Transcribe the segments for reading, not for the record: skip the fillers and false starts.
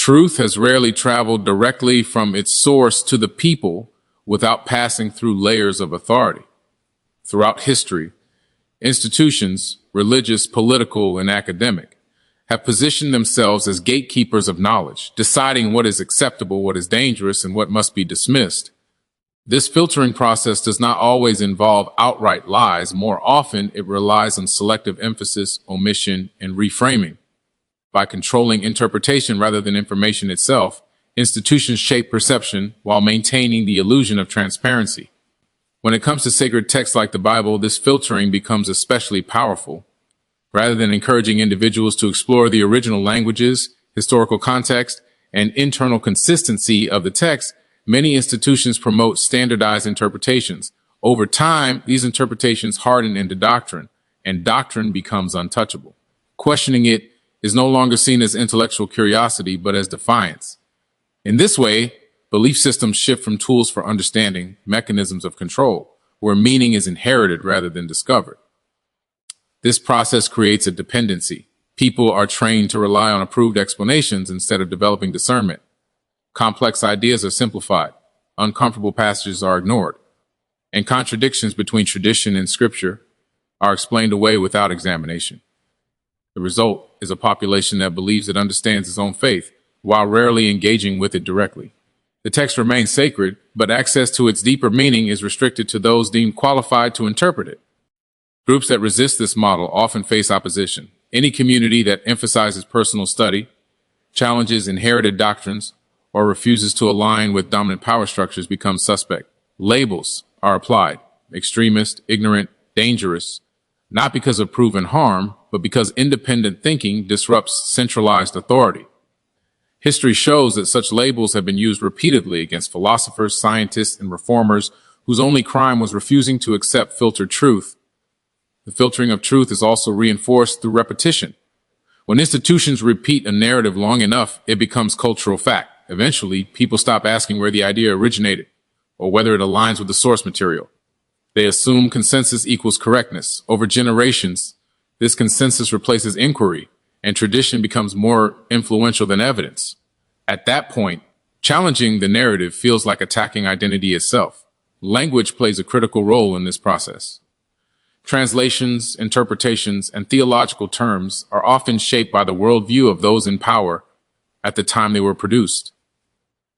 Truth has rarely traveled directly from its source to the people without passing through layers of authority. Throughout history, institutions, religious, political, and academic, have positioned themselves as gatekeepers of knowledge, deciding what is acceptable, what is dangerous, and what must be dismissed. This filtering process does not always involve outright lies. More often, it relies on selective emphasis, omission, and reframing. By controlling interpretation rather than information itself, institutions shape perception while maintaining the illusion of transparency. When it comes to sacred texts like the Bible, this filtering becomes especially powerful. Rather than encouraging individuals to explore the original languages, historical context, and internal consistency of the text, many institutions promote standardized interpretations. Over time, these interpretations harden into doctrine, and doctrine becomes untouchable. Questioning it is no longer seen as intellectual curiosity, but as defiance. In this way, belief systems shift from tools for understanding mechanisms of control, where meaning is inherited rather than discovered. This process creates a dependency. People are trained to rely on approved explanations instead of developing discernment. Complex ideas are simplified, uncomfortable passages are ignored, and contradictions between tradition and scripture are explained away without examination. The result is a population that believes it understands its own faith, while rarely engaging with it directly. The text remains sacred, but access to its deeper meaning is restricted to those deemed qualified to interpret it. Groups that resist this model often face opposition. Any community that emphasizes personal study, challenges inherited doctrines, or refuses to align with dominant power structures becomes suspect. Labels are applied: extremist, ignorant, dangerous, not because of proven harm, but because independent thinking disrupts centralized authority. History shows that such labels have been used repeatedly against philosophers, scientists, and reformers whose only crime was refusing to accept filtered truth. The filtering of truth is also reinforced through repetition. When institutions repeat a narrative long enough, it becomes cultural fact. Eventually, people stop asking where the idea originated or whether it aligns with the source material. They assume consensus equals correctness. Over generations, this consensus replaces inquiry, and tradition becomes more influential than evidence. At that point, challenging the narrative feels like attacking identity itself. Language plays a critical role in this process. Translations, interpretations, and theological terms are often shaped by the worldview of those in power at the time they were produced.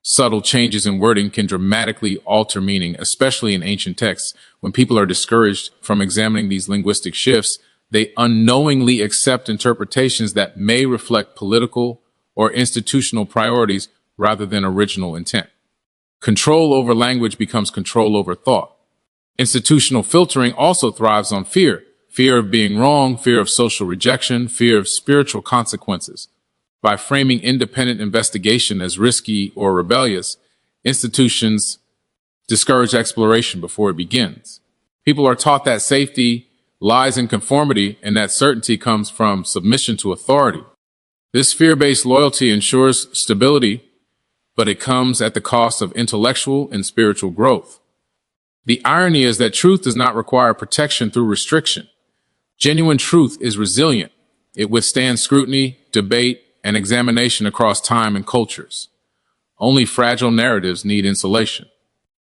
Subtle changes in wording can dramatically alter meaning, especially in ancient texts. When people are discouraged from examining these linguistic shifts, they unknowingly accept interpretations that may reflect political or institutional priorities rather than original intent. Control over language becomes control over thought. Institutional filtering also thrives on fear: fear of being wrong, fear of social rejection, fear of spiritual consequences. By framing independent investigation as risky or rebellious, institutions discourage exploration before it begins. People are taught that safety lies in conformity and that certainty comes from submission to authority. This fear-based loyalty ensures stability, but it comes at the cost of intellectual and spiritual growth. The irony is that truth does not require protection through restriction. Genuine truth is resilient. It withstands scrutiny, debate, and examination across time and cultures. Only fragile narratives need insulation.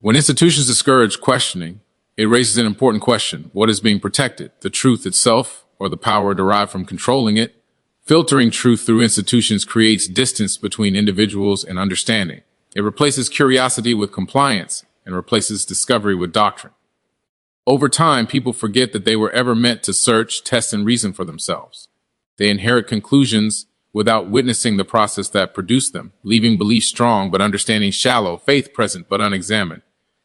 When institutions discourage questioning, it raises an important question: what is being protected, the truth itself or the power derived from controlling it? Filtering truth through institutions creates distance between individuals and understanding. It replaces curiosity with compliance and replaces discovery with doctrine. Over time, people forget that they were ever meant to search, test, and reason for themselves. They inherit conclusions without witnessing the process that produced them, leaving belief strong but understanding shallow, faith present but unexamined,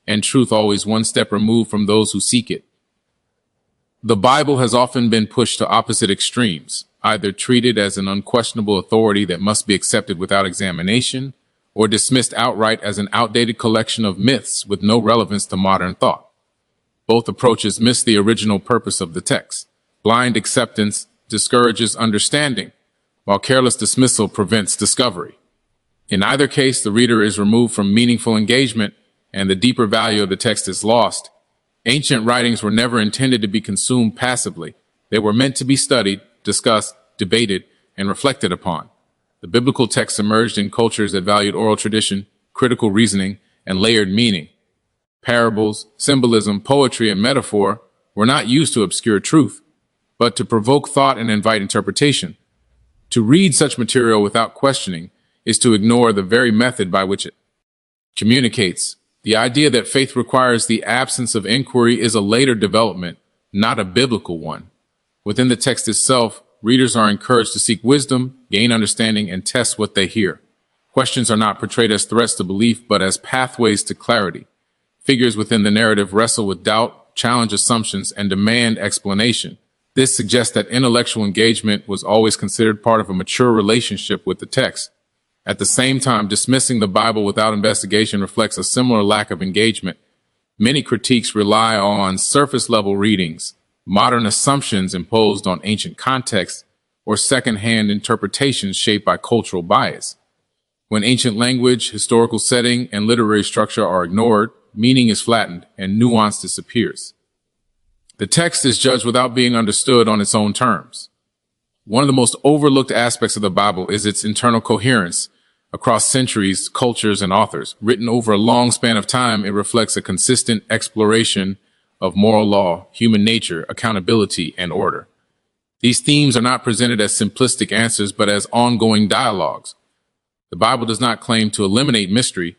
and truth always one step removed from those who seek it. The Bible has often been pushed to opposite extremes, either treated as an unquestionable authority that must be accepted without examination, or dismissed outright as an outdated collection of myths with no relevance to modern thought. Both approaches miss the original purpose of the text. Blind acceptance discourages understanding, while careless dismissal prevents discovery. In either case, the reader is removed from meaningful engagement, and the deeper value of the text is lost. Ancient writings were never intended to be consumed passively. They were meant to be studied, discussed, debated, and reflected upon. The biblical text emerged in cultures that valued oral tradition, critical reasoning, and layered meaning. Parables, symbolism, poetry, and metaphor were not used to obscure truth, but to provoke thought and invite interpretation. To read such material without questioning is to ignore the very method by which it communicates. The idea that faith requires the absence of inquiry is a later development, not a biblical one. Within the text itself, readers are encouraged to seek wisdom, gain understanding, and test what they hear. Questions are not portrayed as threats to belief, but as pathways to clarity. Figures within the narrative wrestle with doubt, challenge assumptions, and demand explanation. This suggests that intellectual engagement was always considered part of a mature relationship with the text. At the same time, dismissing the Bible without investigation reflects a similar lack of engagement. Many critiques rely on surface-level readings, modern assumptions imposed on ancient contexts, or second-hand interpretations shaped by cultural bias. When ancient language, historical setting, and literary structure are ignored, meaning is flattened and nuance disappears. The text is judged without being understood on its own terms. One of the most overlooked aspects of the Bible is its internal coherence. Across centuries, cultures, and authors, written over a long span of time, it reflects a consistent exploration of moral law, human nature, accountability, and order. These themes are not presented as simplistic answers, but as ongoing dialogues. The Bible does not claim to eliminate mystery.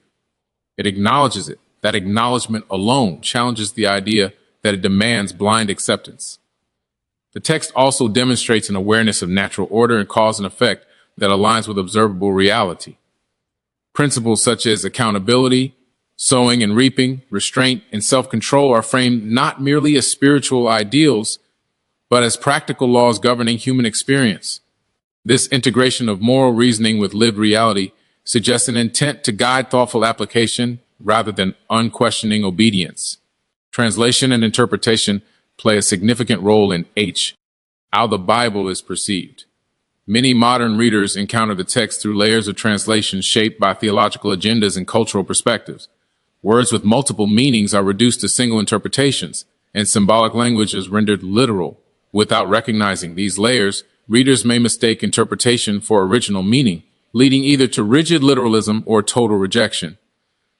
It acknowledges it. That acknowledgement alone challenges the idea that it demands blind acceptance. The text also demonstrates an awareness of natural order and cause and effect that aligns with observable reality. Principles such as accountability, sowing and reaping, restraint, and self-control are framed not merely as spiritual ideals, but as practical laws governing human experience. This integration of moral reasoning with lived reality suggests an intent to guide thoughtful application rather than unquestioning obedience. Translation and interpretation play a significant role in how the Bible is perceived. Many modern readers encounter the text through layers of translation shaped by theological agendas and cultural perspectives. Words with multiple meanings are reduced to single interpretations, and symbolic language is rendered literal. Without recognizing these layers, readers may mistake interpretation for original meaning, leading either to rigid literalism or total rejection.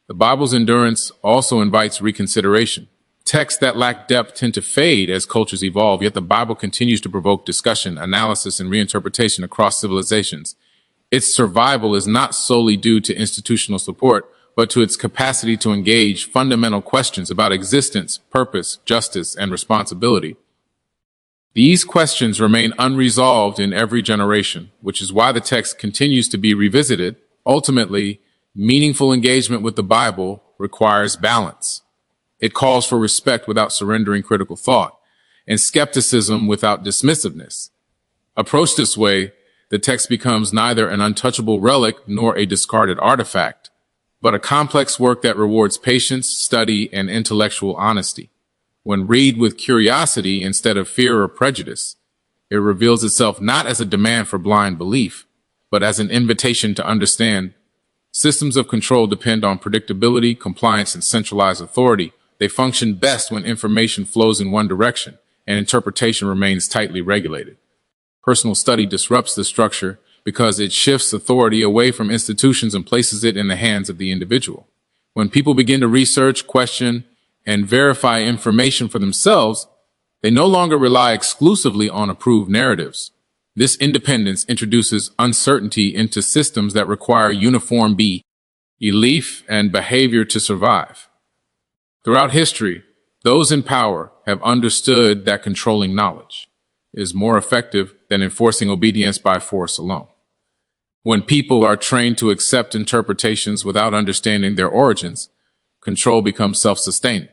The Bible's endurance also invites reconsideration. Texts that lack depth tend to fade as cultures evolve, yet the Bible continues to provoke discussion, analysis, and reinterpretation across civilizations. Its survival is not solely due to institutional support, but to its capacity to engage fundamental questions about existence, purpose, justice, and responsibility. These questions remain unresolved in every generation, which is why the text continues to be revisited. Ultimately, meaningful engagement with the Bible requires balance. It calls for respect without surrendering critical thought, and skepticism without dismissiveness. Approached this way, the text becomes neither an untouchable relic nor a discarded artifact, but a complex work that rewards patience, study, and intellectual honesty. When read with curiosity instead of fear or prejudice, it reveals itself not as a demand for blind belief, but as an invitation to understand. Systems of control depend on predictability, compliance, and centralized authority. They function best when information flows in one direction and interpretation remains tightly regulated. Personal study disrupts the structure because it shifts authority away from institutions and places it in the hands of the individual. When people begin to research, question, and verify information for themselves, they no longer rely exclusively on approved narratives. This independence introduces uncertainty into systems that require uniform belief and behavior to survive. Throughout history, those in power have understood that controlling knowledge is more effective than enforcing obedience by force alone. When people are trained to accept interpretations without understanding their origins, control becomes self-sustaining.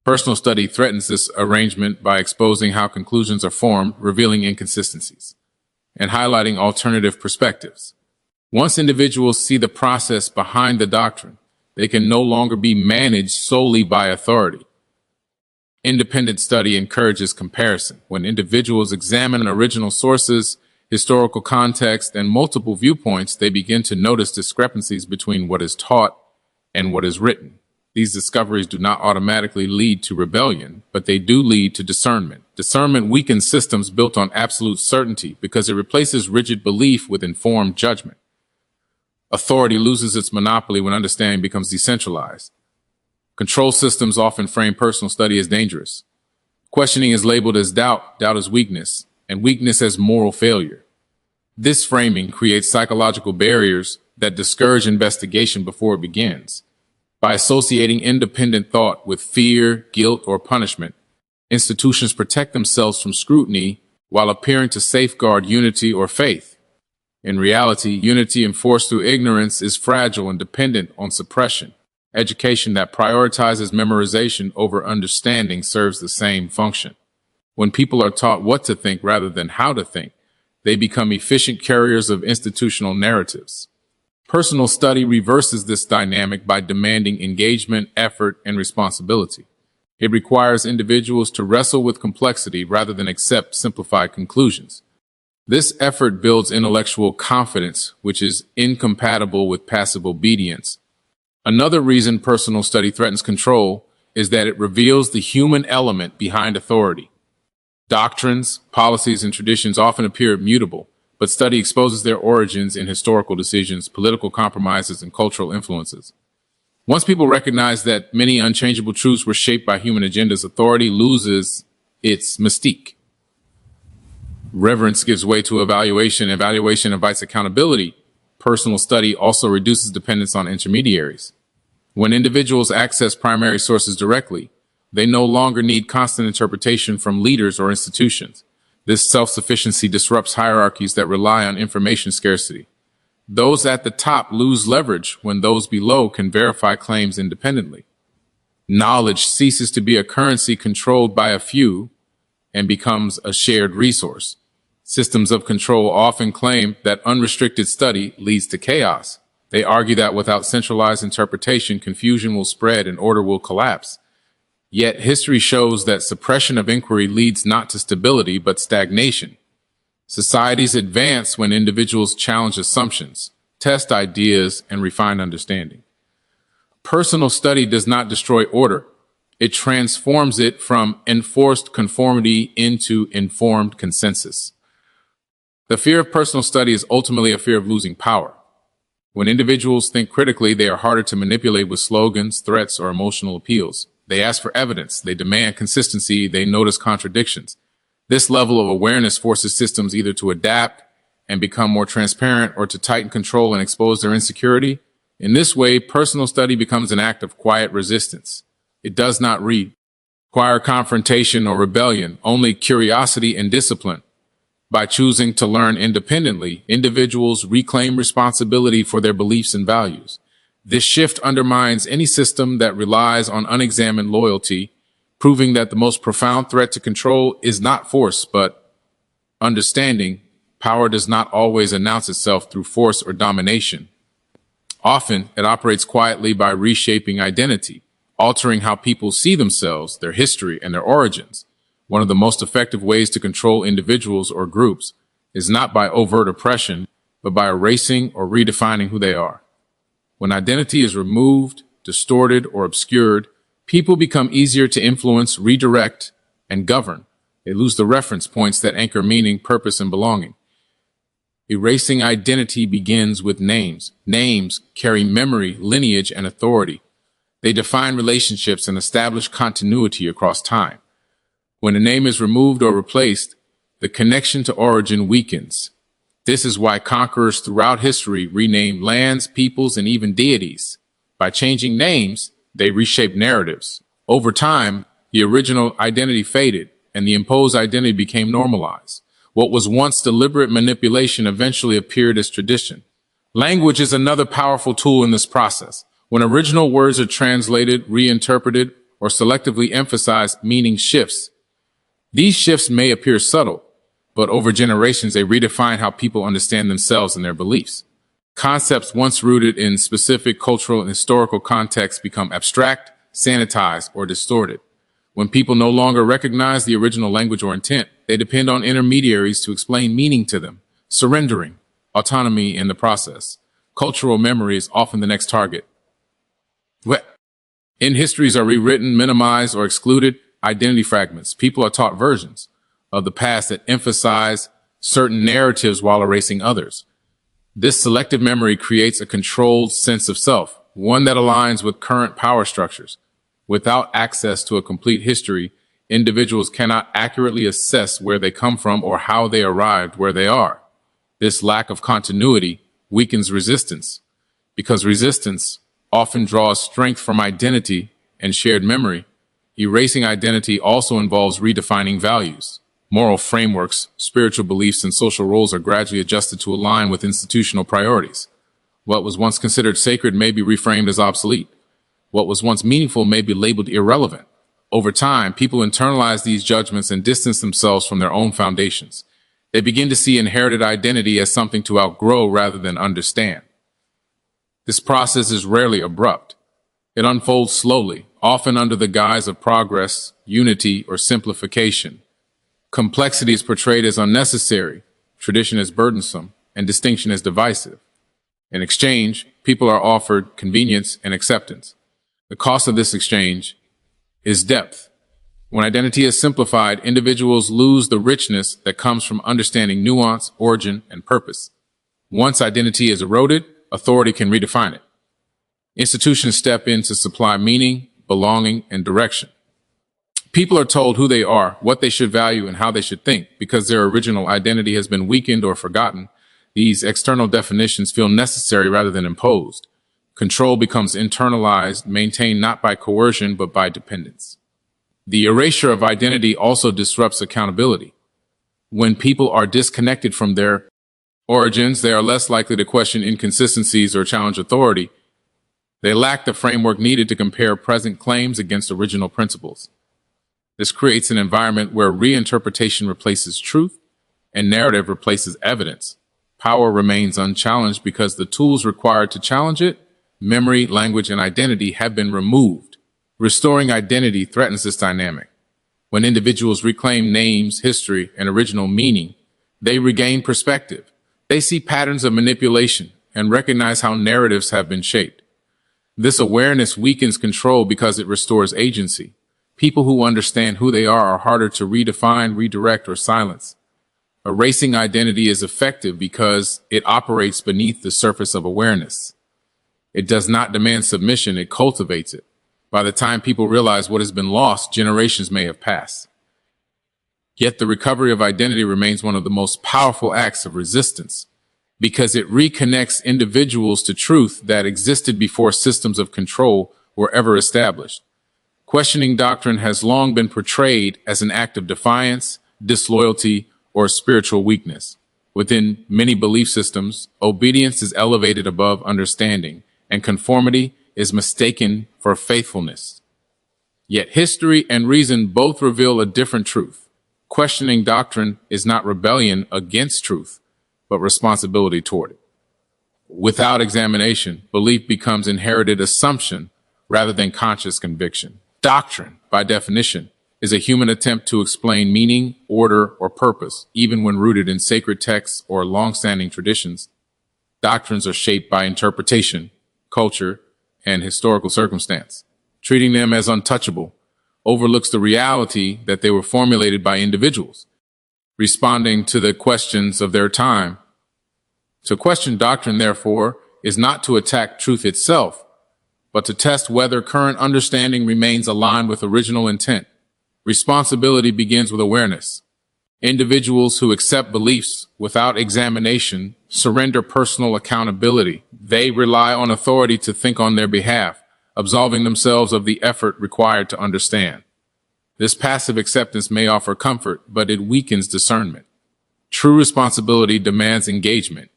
Personal study threatens this arrangement by exposing how conclusions are formed, revealing inconsistencies, and highlighting alternative perspectives. Once individuals see the process behind the doctrine, they can no longer be managed solely by authority. Independent study encourages comparison. When individuals examine original sources, historical context, and multiple viewpoints, they begin to notice discrepancies between what is taught and what is written. These discoveries do not automatically lead to rebellion, but they do lead to discernment. Discernment weakens systems built on absolute certainty because it replaces rigid belief with informed judgment. Authority loses its monopoly when understanding becomes decentralized. Control systems often frame personal study as dangerous. Questioning is labeled as doubt, doubt as weakness, and weakness as moral failure. This framing creates psychological barriers that discourage investigation before it begins. By associating independent thought with fear, guilt, or punishment, institutions protect themselves from scrutiny while appearing to safeguard unity or faith. In reality, unity enforced through ignorance is fragile and dependent on suppression. Education that prioritizes memorization over understanding serves the same function. When people are taught what to think rather than how to think, they become efficient carriers of institutional narratives. Personal study reverses this dynamic by demanding engagement, effort, and responsibility. It requires individuals to wrestle with complexity rather than accept simplified conclusions. This effort builds intellectual confidence, which is incompatible with passive obedience. Another reason personal study threatens control is that it reveals the human element behind authority. Doctrines, policies, and traditions often appear immutable, but study exposes their origins in historical decisions, political compromises, and cultural influences. Once people recognize that many unchangeable truths were shaped by human agendas, authority loses its mystique. Reverence gives way to evaluation. Evaluation invites accountability. Personal study also reduces dependence on intermediaries. When individuals access primary sources directly, they no longer need constant interpretation from leaders or institutions. This self-sufficiency disrupts hierarchies that rely on information scarcity. Those at the top lose leverage when those below can verify claims independently. Knowledge ceases to be a currency controlled by a few and becomes a shared resource. Systems of control often claim that unrestricted study leads to chaos. They argue that without centralized interpretation, confusion will spread and order will collapse. Yet history shows that suppression of inquiry leads not to stability, but stagnation. Societies advance when individuals challenge assumptions, test ideas, and refine understanding. Personal study does not destroy order. It transforms it from enforced conformity into informed consensus. The fear of personal study is ultimately a fear of losing power. When individuals think critically, they are harder to manipulate with slogans, threats, or emotional appeals. They ask for evidence, they demand consistency, they notice contradictions. This level of awareness forces systems either to adapt and become more transparent or to tighten control and expose their insecurity. In this way, personal study becomes an act of quiet resistance. It does not require confrontation or rebellion, only curiosity and discipline. By choosing to learn independently, individuals reclaim responsibility for their beliefs and values. This shift undermines any system that relies on unexamined loyalty, proving that the most profound threat to control is not force, but understanding. Power does not always announce itself through force or domination. Often, it operates quietly by reshaping identity, altering how people see themselves, their history, and their origins. One of the most effective ways to control individuals or groups is not by overt oppression, but by erasing or redefining who they are. When identity is removed, distorted, or obscured, people become easier to influence, redirect, and govern. They lose the reference points that anchor meaning, purpose, and belonging. Erasing identity begins with names. Names carry memory, lineage, and authority. They define relationships and establish continuity across time. When a name is removed or replaced, the connection to origin weakens. This is why conquerors throughout history renamed lands, peoples, and even deities. By changing names, they reshaped narratives. Over time, the original identity faded, and the imposed identity became normalized. What was once deliberate manipulation eventually appeared as tradition. Language is another powerful tool in this process. When original words are translated, reinterpreted, or selectively emphasized, meaning shifts. These shifts may appear subtle, but over generations they redefine how people understand themselves and their beliefs. Concepts once rooted in specific cultural and historical contexts become abstract, sanitized, or distorted. When people no longer recognize the original language or intent, they depend on intermediaries to explain meaning to them, surrendering autonomy in the process. Cultural memory is often the next target. In histories are rewritten, minimized, or excluded identity fragments. People are taught versions of the past that emphasize certain narratives while erasing others. This selective memory creates a controlled sense of self, one that aligns with current power structures. Without access to a complete history, individuals cannot accurately assess where they come from or how they arrived where they are. This lack of continuity weakens resistance, because resistance often draws strength from identity and shared memory. Erasing identity also involves redefining values. Moral frameworks, spiritual beliefs, and social roles are gradually adjusted to align with institutional priorities. What was once considered sacred may be reframed as obsolete. What was once meaningful may be labeled irrelevant. Over time, people internalize these judgments and distance themselves from their own foundations. They begin to see inherited identity as something to outgrow rather than understand. This process is rarely abrupt. It unfolds slowly, often under the guise of progress, unity, or simplification. Complexity is portrayed as unnecessary, tradition as burdensome, and distinction as divisive. In exchange, people are offered convenience and acceptance. The cost of this exchange is depth. When identity is simplified, individuals lose the richness that comes from understanding nuance, origin, and purpose. Once identity is eroded, authority can redefine it. Institutions step in to supply meaning, belonging, and direction. People are told who they are, what they should value, and how they should think. Because their original identity has been weakened or forgotten, these external definitions feel necessary rather than imposed. Control becomes internalized, maintained not by coercion but by dependence. The erasure of identity also disrupts accountability. When people are disconnected from their origins, they are less likely to question inconsistencies or challenge authority. They lack the framework needed to compare present claims against original principles. This creates an environment where reinterpretation replaces truth and narrative replaces evidence. Power remains unchallenged because the tools required to challenge it, memory, language, and identity, have been removed. Restoring identity threatens this dynamic. When individuals reclaim names, history, and original meaning, they regain perspective. They see patterns of manipulation and recognize how narratives have been shaped. This awareness weakens control because it restores agency. People who understand who they are harder to redefine, redirect, or silence. Erasing identity is effective because it operates beneath the surface of awareness. It does not demand submission, it cultivates it. By the time people realize what has been lost, generations may have passed. Yet the recovery of identity remains one of the most powerful acts of resistance, because it reconnects individuals to truth that existed before systems of control were ever established. Questioning doctrine has long been portrayed as an act of defiance, disloyalty, or spiritual weakness. Within many belief systems, obedience is elevated above understanding, and conformity is mistaken for faithfulness. Yet history and reason both reveal a different truth. Questioning doctrine is not rebellion against truth, but responsibility toward it. Without examination, belief becomes inherited assumption rather than conscious conviction. Doctrine, by definition, is a human attempt to explain meaning, order, or purpose, even when rooted in sacred texts or long-standing traditions. Doctrines are shaped by interpretation, culture, and historical circumstance. Treating them as untouchable overlooks the reality that they were formulated by individuals, responding to the questions of their time. To question doctrine, therefore, is not to attack truth itself, but to test whether current understanding remains aligned with original intent. Responsibility begins with awareness. Individuals who accept beliefs without examination surrender personal accountability. They rely on authority to think on their behalf, absolving themselves of the effort required to understand. This passive acceptance may offer comfort, but it weakens discernment. True responsibility demands engagement,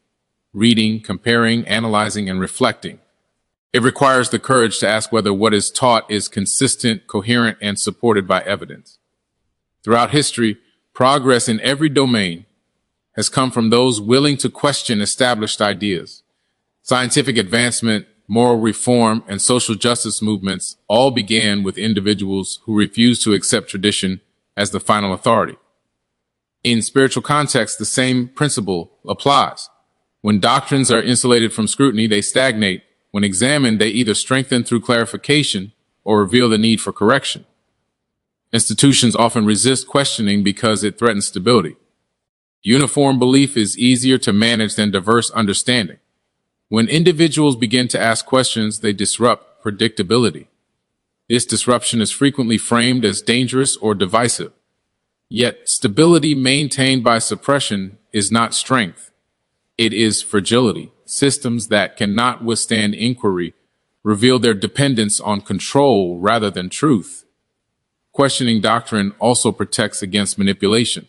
reading, comparing, analyzing, and reflecting. It requires the courage to ask whether what is taught is consistent, coherent, and supported by evidence. Throughout history, progress in every domain has come from those willing to question established ideas. Scientific advancement, moral reform, and social justice movements all began with individuals who refused to accept tradition as the final authority. In spiritual context, the same principle applies. When doctrines are insulated from scrutiny, they stagnate. When examined, they either strengthen through clarification or reveal the need for correction. Institutions often resist questioning because it threatens stability. Uniform belief is easier to manage than diverse understanding. When individuals begin to ask questions, they disrupt predictability. This disruption is frequently framed as dangerous or divisive. Yet, stability maintained by suppression is not strength. It is fragility. Systems that cannot withstand inquiry reveal their dependence on control rather than truth. Questioning doctrine also protects against manipulation.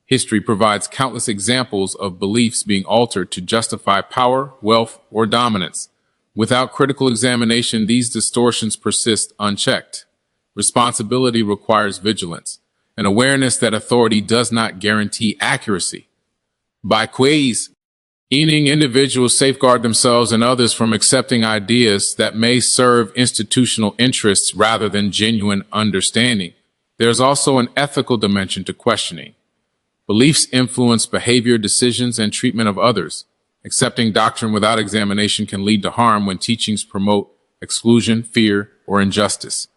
History provides countless examples of beliefs being altered to justify power, wealth, or dominance. Without critical examination, these distortions persist unchecked. Responsibility requires vigilance, an awareness that authority does not guarantee accuracy. By questioning, individuals safeguard themselves and others from accepting ideas that may serve institutional interests rather than genuine understanding. There's also an ethical dimension to questioning. Beliefs influence behavior, decisions, and treatment of others. Accepting doctrine without examination can lead to harm when teachings promote exclusion, fear, or injustice.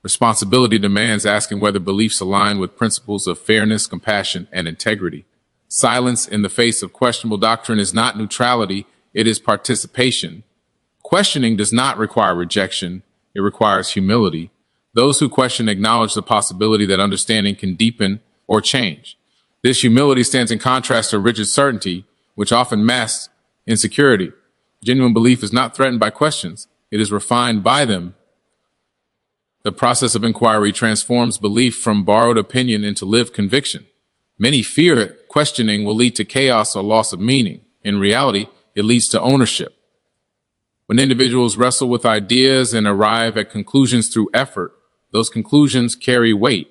Responsibility demands asking whether beliefs align with principles of fairness, compassion, and integrity. Silence in the face of questionable doctrine is not neutrality, it is participation. Questioning does not require rejection, it requires humility. Those who question acknowledge the possibility that understanding can deepen or change. This humility stands in contrast to rigid certainty, which often masks insecurity. Genuine belief is not threatened by questions, it is refined by them. The process of inquiry transforms belief from borrowed opinion into lived conviction. Many fear that questioning will lead to chaos or loss of meaning. In reality, it leads to ownership. When individuals wrestle with ideas and arrive at conclusions through effort, those conclusions carry weight.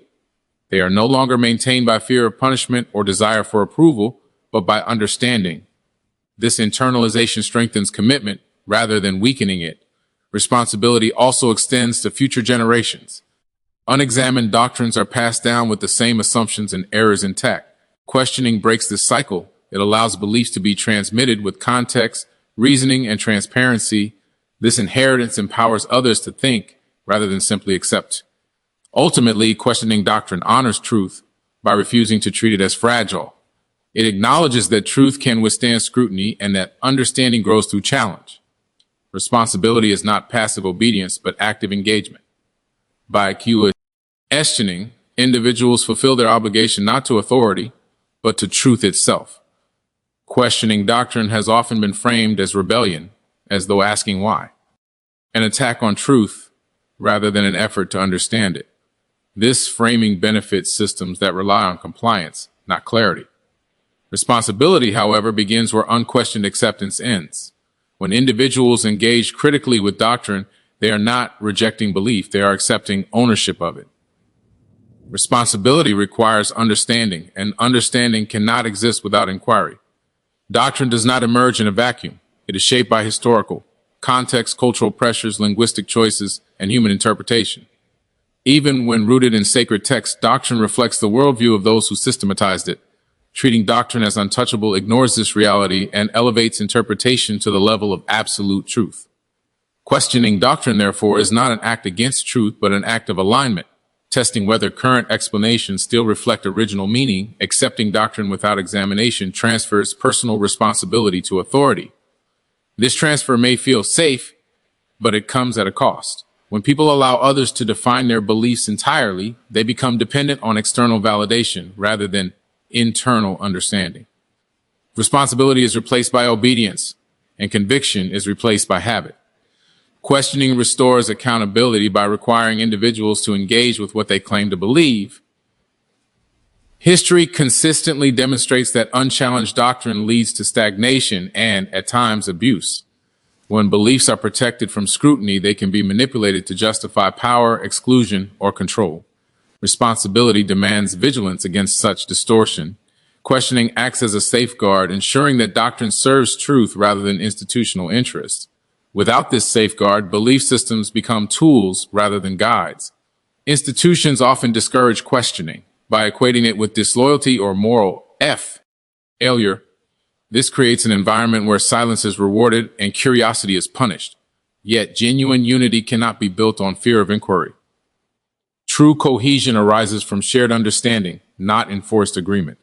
They are no longer maintained by fear of punishment or desire for approval, but by understanding. This internalization strengthens commitment rather than weakening it. Responsibility also extends to future generations. Unexamined doctrines are passed down with the same assumptions and errors intact. Questioning breaks this cycle. It allows beliefs to be transmitted with context, reasoning, and transparency. This inheritance empowers others to think rather than simply accept. Ultimately, questioning doctrine honors truth by refusing to treat it as fragile. It acknowledges that truth can withstand scrutiny and that understanding grows through challenge. Responsibility is not passive obedience, but active engagement. By questioning, individuals fulfill their obligation not to authority, but to truth itself. Questioning doctrine has often been framed as rebellion, as though asking why, an attack on truth rather than an effort to understand it. This framing benefits systems that rely on compliance, not clarity. Responsibility, however, begins where unquestioned acceptance ends. When individuals engage critically with doctrine, they are not rejecting belief, they are accepting ownership of it. Responsibility requires understanding, and understanding cannot exist without inquiry. Doctrine does not emerge in a vacuum. It is shaped by historical context, cultural pressures, linguistic choices, and human interpretation. Even when rooted in sacred texts, doctrine reflects the worldview of those who systematized it. Treating doctrine as untouchable ignores this reality and elevates interpretation to the level of absolute truth. Questioning doctrine, therefore, is not an act against truth, but an act of alignment, testing whether current explanations still reflect original meaning. Accepting doctrine without examination transfers personal responsibility to authority. This transfer may feel safe, but it comes at a cost. When people allow others to define their beliefs entirely, they become dependent on external validation rather than internal understanding. Responsibility is replaced by obedience, and conviction is replaced by habit. Questioning restores accountability by requiring individuals to engage with what they claim to believe. History consistently demonstrates that unchallenged doctrine leads to stagnation and, at times, abuse. When beliefs are protected from scrutiny, they can be manipulated to justify power, exclusion, or control. Responsibility demands vigilance against such distortion. Questioning acts as a safeguard, ensuring that doctrine serves truth rather than institutional interests. Without this safeguard, belief systems become tools rather than guides. Institutions often discourage questioning by equating it with disloyalty or moral failure. This creates an environment where silence is rewarded and curiosity is punished. Yet genuine unity cannot be built on fear of inquiry. True cohesion arises from shared understanding, not enforced agreement.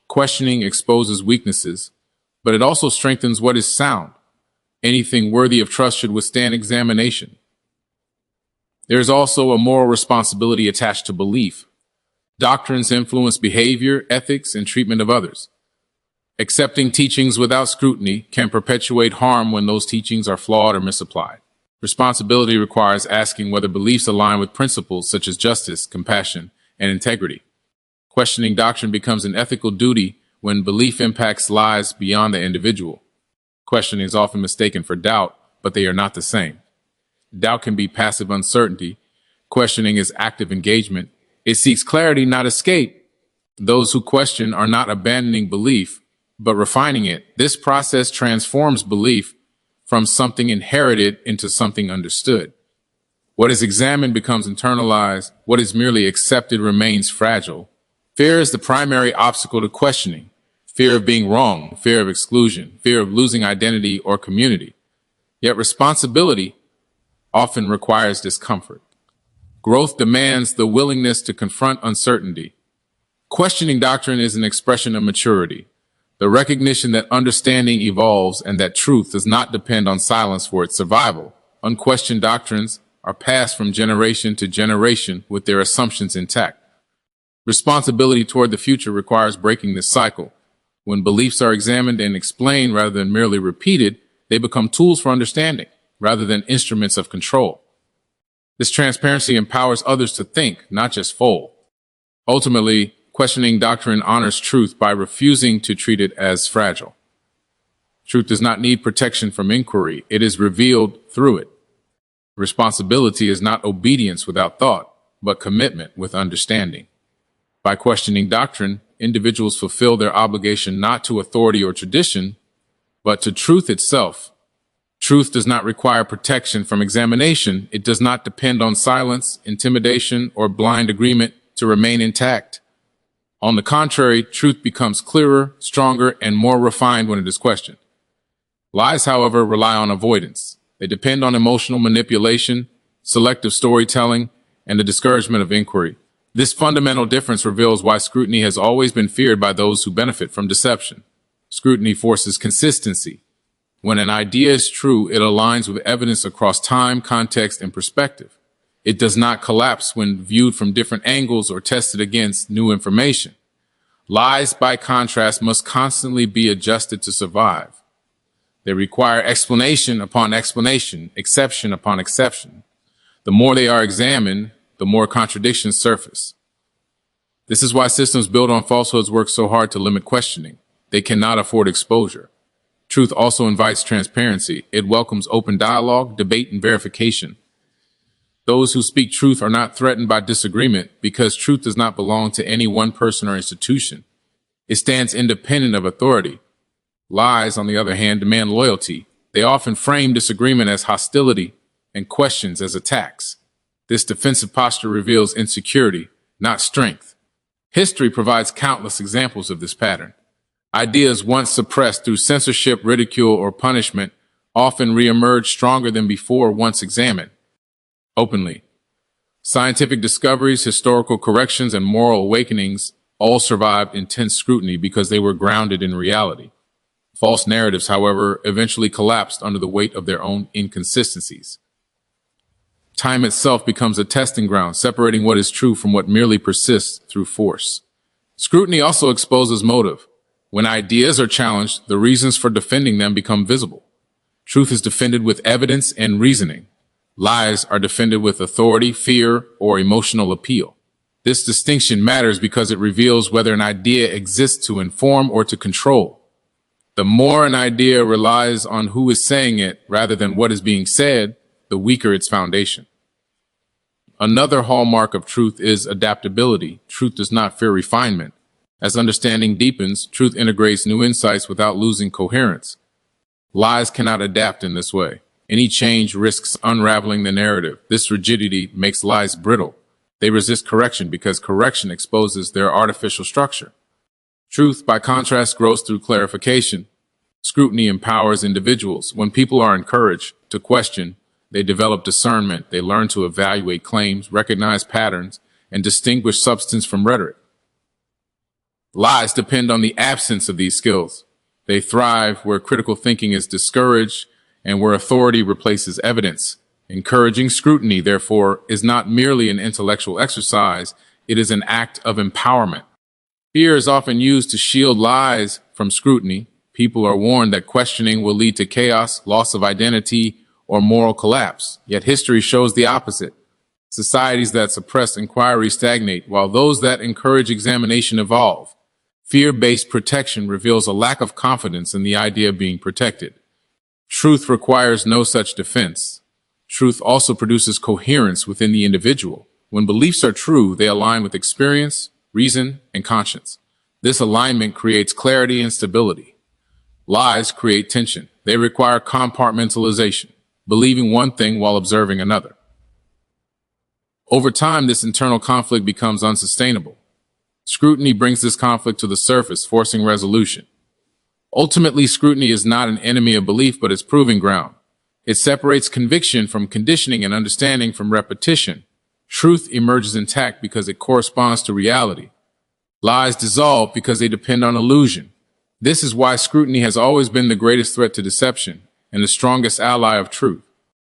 Questioning exposes weaknesses, but it also strengthens what is sound. Anything worthy of trust should withstand examination. There is also a moral responsibility attached to belief. Doctrines influence behavior, ethics, and treatment of others. Accepting teachings without scrutiny can perpetuate harm when those teachings are flawed or misapplied. Responsibility requires asking whether beliefs align with principles such as justice, compassion, and integrity. Questioning doctrine becomes an ethical duty when belief impacts lives beyond the individual. Questioning is often mistaken for doubt, but they are not the same. Doubt can be passive uncertainty. Questioning is active engagement. It seeks clarity, not escape. Those who question are not abandoning belief, but refining it. This process transforms belief from something inherited into something understood. What is examined becomes internalized. What is merely accepted remains fragile. Fear is the primary obstacle to questioning. Fear of being wrong, fear of exclusion, fear of losing identity or community. Yet responsibility often requires discomfort. Growth demands the willingness to confront uncertainty. Questioning doctrine is an expression of maturity, the recognition that understanding evolves and that truth does not depend on silence for its survival. Unquestioned doctrines are passed from generation to generation with their assumptions intact. Responsibility toward the future requires breaking this cycle. When beliefs are examined and explained rather than merely repeated, they become tools for understanding rather than instruments of control. This transparency empowers others to think, not just fold. Ultimately, questioning doctrine honors truth by refusing to treat it as fragile. Truth does not need protection from inquiry. It is revealed through it. Responsibility is not obedience without thought, but commitment with understanding. By questioning doctrine, individuals fulfill their obligation not to authority or tradition, but to truth itself. Truth does not require protection from examination. It does not depend on silence, intimidation, or blind agreement to remain intact. On the contrary, truth becomes clearer, stronger, and more refined when it is questioned. Lies, however, rely on avoidance. They depend on emotional manipulation, selective storytelling, and the discouragement of inquiry. This fundamental difference reveals why scrutiny has always been feared by those who benefit from deception. Scrutiny forces consistency. When an idea is true, it aligns with evidence across time, context, and perspective. It does not collapse when viewed from different angles or tested against new information. Lies, by contrast, must constantly be adjusted to survive. They require explanation upon explanation, exception upon exception. The more they are examined, the more contradictions surface. This is why systems built on falsehoods work so hard to limit questioning. They cannot afford exposure. Truth also invites transparency. It welcomes open dialogue, debate, and verification. Those who speak truth are not threatened by disagreement because truth does not belong to any one person or institution. It stands independent of authority. Lies, on the other hand, demand loyalty. They often frame disagreement as hostility and questions as attacks. This defensive posture reveals insecurity, not strength. History provides countless examples of this pattern. Ideas once suppressed through censorship, ridicule, or punishment often reemerge stronger than before once examined openly. Scientific discoveries, historical corrections, and moral awakenings all survived intense scrutiny because they were grounded in reality. False narratives, however, eventually collapsed under the weight of their own inconsistencies. Time itself becomes a testing ground, separating what is true from what merely persists through force. Scrutiny also exposes motive. When ideas are challenged, the reasons for defending them become visible. Truth is defended with evidence and reasoning. Lies are defended with authority, fear, or emotional appeal. This distinction matters because it reveals whether an idea exists to inform or to control. The more an idea relies on who is saying it rather than what is being said, the weaker its foundation. Another hallmark of truth is adaptability. Truth does not fear refinement. As understanding deepens, truth integrates new insights without losing coherence. Lies cannot adapt in this way. Any change risks unraveling the narrative. This rigidity makes lies brittle. They resist correction because correction exposes their artificial structure. Truth, by contrast, grows through clarification. Scrutiny empowers individuals. When people are encouraged to question, They develop discernment. They learn to evaluate claims, recognize patterns, and distinguish substance from rhetoric. Lies depend on the absence of these skills. They thrive where critical thinking is discouraged and where authority replaces evidence. Encouraging scrutiny, therefore, is not merely an intellectual exercise, it is an act of empowerment. Fear is often used to shield lies from scrutiny. People are warned that questioning will lead to chaos, loss of identity, or moral collapse. Yet history shows the opposite. Societies that suppress inquiry stagnate, while those that encourage examination evolve. Fear-based protection reveals a lack of confidence in the idea of being protected. Truth requires no such defense. Truth also produces coherence within the individual. When beliefs are true, they align with experience, reason, and conscience. This alignment creates clarity and stability. Lies create tension. They require compartmentalization, believing one thing while observing another. Over time, this internal conflict becomes unsustainable. Scrutiny brings this conflict to the surface, forcing resolution. Ultimately, scrutiny is not an enemy of belief, but its proving ground. It separates conviction from conditioning and understanding from repetition. Truth emerges intact because it corresponds to reality. Lies dissolve because they depend on illusion. This is why scrutiny has always been the greatest threat to deception and the strongest ally of truth.